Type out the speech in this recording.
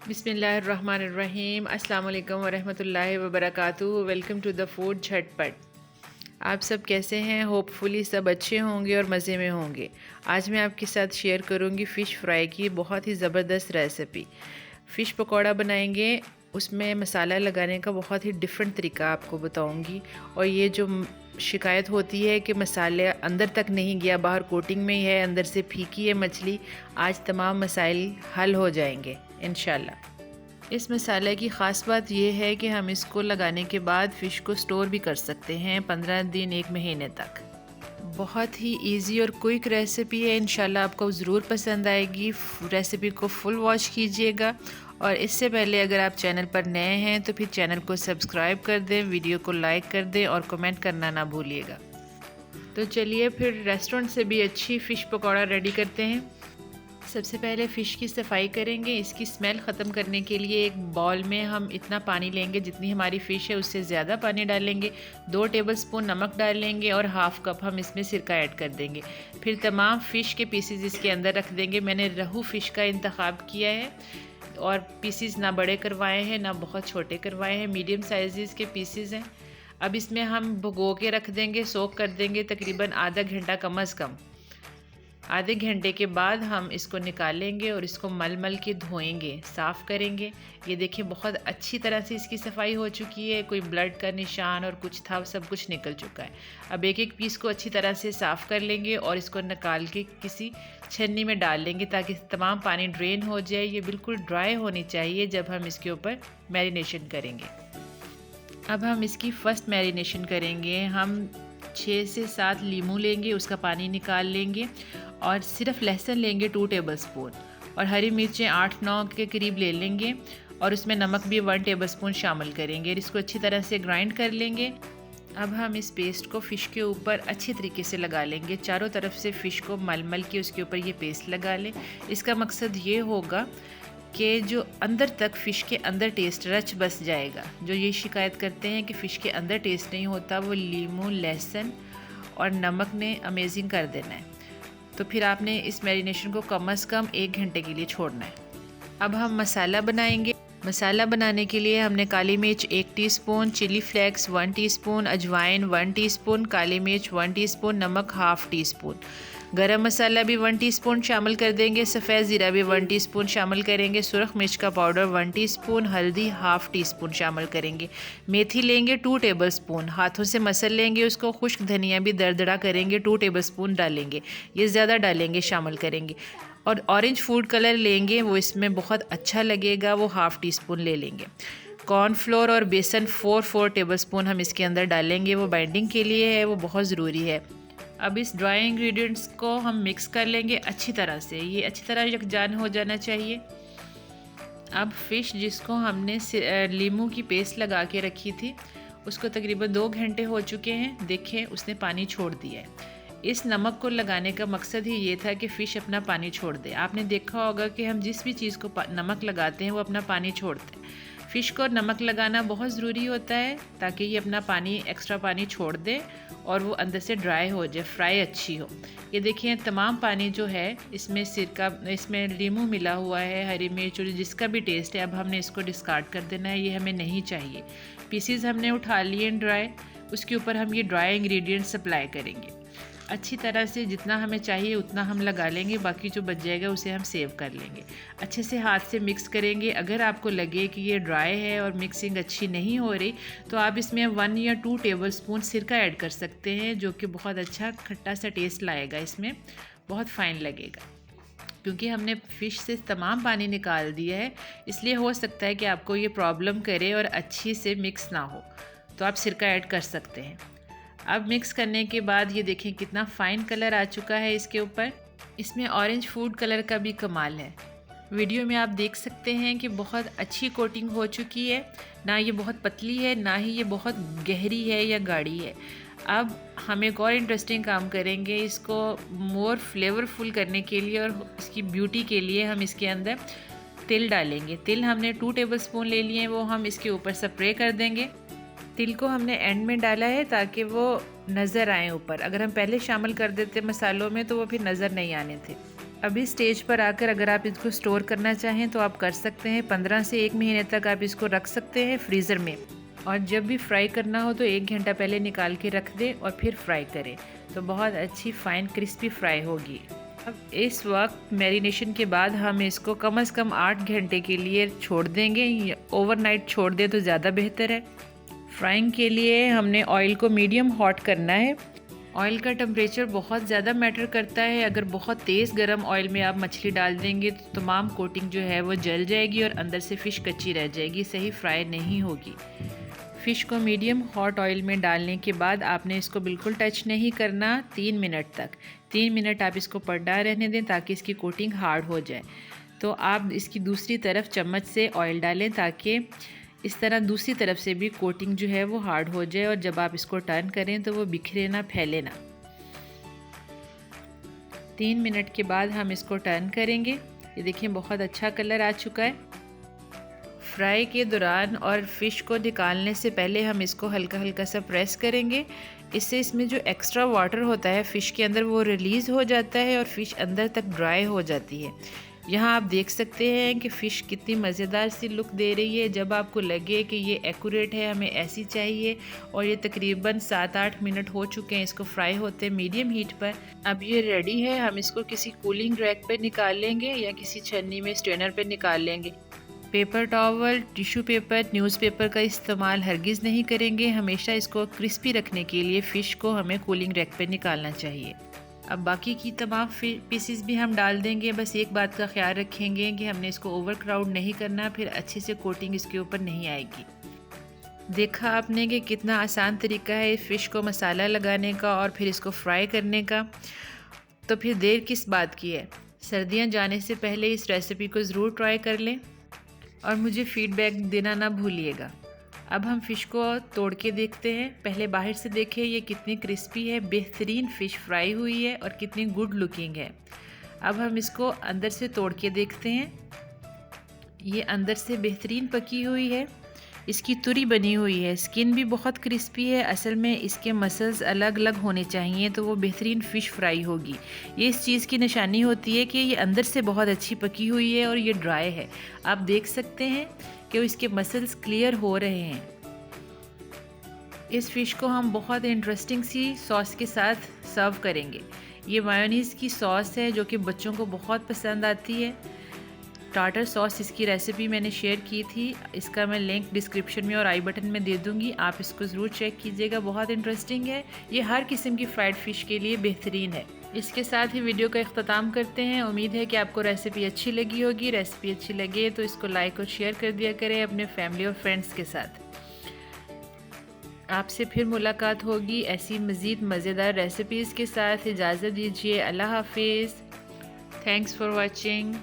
बिस्मिल्लाहिर्रहमानिर्रहीम। अस्सलाम वालेकुम वरहमतुल्लाहि वबरकातुहू। वेलकम टू द फूड झटपट। आप सब कैसे हैं? होपफुली सब अच्छे होंगे और मज़े में होंगे। आज मैं आपके साथ शेयर करूंगी फ़िश फ्राई की बहुत ही ज़बरदस्त रेसिपी। फ़िश पकौड़ा बनाएंगे, उसमें मसाला लगाने का बहुत ही डिफरेंट तरीका आपको बताऊंगी। और ये जो शिकायत होती है कि मसाले अंदर तक नहीं गया, बाहर कोटिंग में ही है, अंदर से फीकी है मछली, आज तमाम मसाइल हल हो जाएंगे इंशाल्लाह। इस मसाले की ख़ास बात यह है कि हम इसको लगाने के बाद फ़िश को स्टोर भी कर सकते हैं 15 दिन 1 महीने तक। बहुत ही इजी और क्विक रेसिपी है, इंशाल्लाह आपको ज़रूर पसंद आएगी। रेसिपी को फुल वॉच कीजिएगा। और इससे पहले अगर आप चैनल पर नए हैं तो फिर चैनल को सब्सक्राइब कर दें, वीडियो को लाइक कर दें और कमेंट करना ना भूलिएगा। तो चलिए फिर रेस्टोरेंट से भी अच्छी फ़िश पकौड़ा रेडी करते हैं। सबसे पहले फ़िश की सफाई करेंगे। इसकी स्मेल ख़त्म करने के लिए एक बाउल में हम इतना पानी लेंगे, जितनी हमारी फ़िश है उससे ज़्यादा पानी डालेंगे। 2 टेबलस्पून नमक डालेंगे और हाफ़ कप हम इसमें सिरका ऐड कर देंगे। फिर तमाम फ़िश के पीसेस इसके अंदर रख देंगे। मैंने रहू फ़िश का इंतखाब किया है और पीसेस ना बड़े करवाए हैं ना बहुत छोटे करवाए हैं, मीडियम साइज़ के पीसेस हैं। अब इसमें हम भिगो के रख देंगे, सोक कर देंगे तकरीबन आधा घंटा कम अज़ कम। आधे घंटे के बाद हम इसको निकालेंगे और इसको मल मल के धोएंगे, साफ़ करेंगे। ये देखिए बहुत अच्छी तरह से इसकी सफाई हो चुकी है, कोई ब्लड का निशान और कुछ था सब कुछ निकल चुका है। अब एक एक पीस को अच्छी तरह से साफ़ कर लेंगे और इसको निकाल के किसी छन्नी में डाल लेंगे ताकि तमाम पानी ड्रेन हो जाए। ये बिल्कुल ड्राई होनी चाहिए जब हम इसके ऊपर मैरिनेशन करेंगे। अब हम इसकी फ़र्स्ट मैरिनेशन करेंगे। हम 6 से 7 लीमू लेंगे, उसका पानी निकाल लेंगे और सिर्फ लहसुन लेंगे 2 टेबलस्पून और हरी मिर्चें 8-9 के करीब ले लेंगे और उसमें नमक भी 1 टेबलस्पून शामिल करेंगे और इसको अच्छी तरह से ग्राइंड कर लेंगे। अब हम इस पेस्ट को फ़िश के ऊपर अच्छी तरीके से लगा लेंगे। चारों तरफ से फ़िश को मल मल के उसके ऊपर ये पेस्ट लगा लें। इसका मकसद ये होगा कि जो अंदर तक फ़िश के अंदर टेस्ट रच बस जाएगा। जो ये शिकायत करते हैं कि फ़िश के अंदर टेस्ट नहीं होता, वो लीमू, लहसुन और नमक ने अमेजिंग कर देना है। तो फिर आपने इस मैरिनेशन को कम से कम 1 घंटे के लिए छोड़ना है। अब हम मसाला बनाएंगे। मसाला बनाने के लिए हमने काली मिर्च 1 टीस्पून, चिली फ्लेक्स 1 टीस्पून, अजवाइन 1 टीस्पून, काली मिर्च 1 टीस्पून, नमक हाफ़ टीस्पून, गरम मसाला भी 1 टीस्पून शामिल कर देंगे, सफ़ेद ज़ीरा भी 1 टीस्पून शामिल करेंगे, सुरख मिर्च का पाउडर 1 टीस्पून, हल्दी हाफ़ टीस्पून शामिल करेंगे, मेथी लेंगे 2 टेबलस्पून, हाथों से मसल लेंगे उसको। खुश्क धनिया भी दरदरा करेंगे 2 टेबलस्पून डालेंगे, ये ज़्यादा डालेंगे, शामिल करेंगे। और ऑरेंज फूड कलर लेंगे, वो इसमें बहुत अच्छा लगेगा, वो हाफ़ टीस्पून ले लेंगे। कॉर्नफ्लोर और बेसन 4 टेबलस्पून हम इसके अंदर डालेंगे, वो बाइंडिंग के लिए है, वो बहुत ज़रूरी है। अब इस ड्राई इंग्रेडिएंट्स को हम मिक्स कर लेंगे अच्छी तरह से। ये अच्छी तरह यकजान हो जाना चाहिए। अब फ़िश जिसको हमने लीमू की पेस्ट लगा के रखी थी, उसको तकरीबन 2 घंटे हो चुके हैं। देखें उसने पानी छोड़ दिया है। इस नमक को लगाने का मकसद ही ये था कि फ़िश अपना पानी छोड़ दे। आपने देखा होगा कि हम जिस भी चीज़ को नमक लगाते हैं वो अपना पानी छोड़ते हैं। फ़िश को नमक लगाना बहुत ज़रूरी होता है ताकि ये अपना पानी, एक्स्ट्रा पानी छोड़ दे और वो अंदर से ड्राई हो जाए, फ्राई अच्छी हो। ये देखिए तमाम पानी जो है इसमें सिरका, इसमें लीमू मिला हुआ है, हरी मिर्च और जिसका भी टेस्ट है। अब हमने इसको डिस्कार्ड कर देना है, ये हमें नहीं चाहिए। पीसीज हमने उठा लिए ड्राई, उसके ऊपर हम ये ड्राई इंग्रेडिएंट्स अप्लाई करेंगे अच्छी तरह से। जितना हमें चाहिए उतना हम लगा लेंगे, बाकी जो बच जाएगा उसे हम सेव कर लेंगे। अच्छे से हाथ से मिक्स करेंगे। अगर आपको लगे कि ये ड्राई है और मिक्सिंग अच्छी नहीं हो रही तो आप इसमें 1 या 2 टेबलस्पून सिरका ऐड कर सकते हैं, जो कि बहुत अच्छा खट्टा सा टेस्ट लाएगा, इसमें बहुत फ़ाइन लगेगा। क्योंकि हमने फ़िश से तमाम पानी निकाल दिया है, इसलिए हो सकता है कि आपको ये प्रॉब्लम करे और अच्छी से मिक्स ना हो, तो आप सिरका ऐड कर सकते हैं। अब मिक्स करने के बाद ये देखें कितना फ़ाइन कलर आ चुका है इसके ऊपर। इसमें ऑरेंज फूड कलर का भी कमाल है। वीडियो में आप देख सकते हैं कि बहुत अच्छी कोटिंग हो चुकी है, ना ये बहुत पतली है ना ही ये बहुत गहरी है या गाढ़ी है। अब हम एक और इंटरेस्टिंग काम करेंगे, इसको मोर फ्लेवरफुल करने के लिए और इसकी ब्यूटी के लिए हम इसके अंदर तिल डालेंगे। तिल हमने 2 टेबलस्पून ले लिए हैं, वो हम इसके ऊपर स्प्रे कर देंगे। तिल को हमने एंड में डाला है ताकि वो नज़र आए ऊपर। अगर हम पहले शामिल कर देते मसालों में तो वो फिर नज़र नहीं आने थे। अभी स्टेज पर आकर अगर आप इसको स्टोर करना चाहें तो आप कर सकते हैं। 15 से 1 महीने तक आप इसको रख सकते हैं फ्रीज़र में। और जब भी फ्राई करना हो तो 1 घंटा पहले निकाल के रख दें और फिर फ्राई करें, तो बहुत अच्छी फाइन क्रिस्पी फ्राई होगी। अब इस वक्त मैरिनेशन के बाद हम इसको कम से कम 8 घंटे के लिए छोड़ देंगे। ओवरनाइट छोड़ दें तो ज़्यादा बेहतर है। फ्राइंग के लिए हमने ऑयल को मीडियम हॉट करना है। ऑयल का टेम्परेचर बहुत ज़्यादा मैटर करता है। अगर बहुत तेज़ गर्म ऑयल में आप मछली डाल देंगे तो तमाम कोटिंग जो है वो जल जाएगी और अंदर से फ़िश कच्ची रह जाएगी, सही फ्राई नहीं होगी। फ़िश को मीडियम हॉट ऑयल में डालने के बाद आपने इसको बिल्कुल टच नहीं करना 3 मिनट तक। 3 मिनट आप इसको पलटा रहने दें ताकि इसकी कोटिंग हार्ड हो जाए। तो आप इसकी दूसरी तरफ चम्मच से ऑयल डालें ताकि इस तरह दूसरी तरफ से भी कोटिंग जो है वो हार्ड हो जाए, और जब आप इसको टर्न करें तो वो बिखरे ना, फैले ना। 3 मिनट के बाद हम इसको टर्न करेंगे। ये देखिए बहुत अच्छा कलर आ चुका है। फ्राई के दौरान और फ़िश को निकालने से पहले हम इसको हल्का हल्का सा प्रेस करेंगे। इससे इसमें जो एक्स्ट्रा वाटर होता है फ़िश के अंदर वो रिलीज़ हो जाता है और फ़िश अंदर तक ड्राई हो जाती है। यहाँ आप देख सकते हैं कि फ़िश कितनी मज़ेदार सी लुक दे रही है। जब आपको लगे कि ये एक्यूरेट है, हमें ऐसी चाहिए, और ये तकरीबन 7-8 मिनट हो चुके हैं इसको फ्राई होते मीडियम हीट पर। अब ये रेडी है। हम इसको किसी कूलिंग रैक पर निकाल लेंगे या किसी छन्नी में स्ट्रेनर पर निकाल लेंगे। Paper towel, tissue paper, newspaper का इस्तेमाल हरगिज़ नहीं करेंगे। हमेशा इसको क्रिस्पी रखने के लिए फ़िश को हमें कूलिंग रैक पे निकालना चाहिए। अब बाकी की तमाम पीसेस भी हम डाल देंगे। बस एक बात का ख्याल रखेंगे कि हमने इसको ओवर क्राउड नहीं करना, फिर अच्छे से कोटिंग इसके ऊपर नहीं आएगी। देखा आपने कि कितना आसान तरीका है फ़िश को मसाला लगाने का और फिर इसको फ्राई करने का। तो फिर देर किस बात की है। सर्दियाँ जाने से पहले इस रेसिपी को ज़रूर ट्राई कर लें और मुझे फ़ीडबैक देना ना भूलिएगा। अब हम फ़िश को तोड़ के देखते हैं। पहले बाहर से देखें ये कितनी क्रिस्पी है, बेहतरीन फ़िश फ्राई हुई है और कितनी गुड लुकिंग है। अब हम इसको अंदर से तोड़ के देखते हैं। ये अंदर से बेहतरीन पकी हुई है, इसकी तुरी बनी हुई है, स्किन भी बहुत क्रिस्पी है। असल में इसके मसल्स अलग अलग होने चाहिए तो वो बेहतरीन फ़िश फ्राई होगी। ये इस चीज़ की निशानी होती है कि ये अंदर से बहुत अच्छी पकी हुई है और ये ड्राई है। आप देख सकते हैं कि इसके मसल्स क्लियर हो रहे हैं। इस फ़िश को हम बहुत इंटरेस्टिंग सी सॉस के साथ सर्व करेंगे। ये मायोनीज़ की सॉस है जो कि बच्चों को बहुत पसंद आती है। टार्टर सॉस इसकी रेसिपी मैंने शेयर की थी, इसका मैं लिंक डिस्क्रिप्शन में और आई बटन में दे दूँगी। आप इसको ज़रूर चेक कीजिएगा, बहुत इंटरेस्टिंग है। ये हर किस्म की फ्राइड फ़िश के लिए बेहतरीन है। इसके साथ ही वीडियो का इख्तिताम करते हैं। उम्मीद है कि आपको रेसिपी अच्छी लगी होगी। रेसिपी अच्छी लगे तो इसको लाइक और शेयर कर दिया करें अपने फैमिली और फ्रेंड्स के साथ। आपसे फिर मुलाकात होगी ऐसी मज़ीद मज़ेदार रेसिपीज़ के साथ। इजाज़त दीजिए। अल्लाह हाफिज़। Thanks for watching.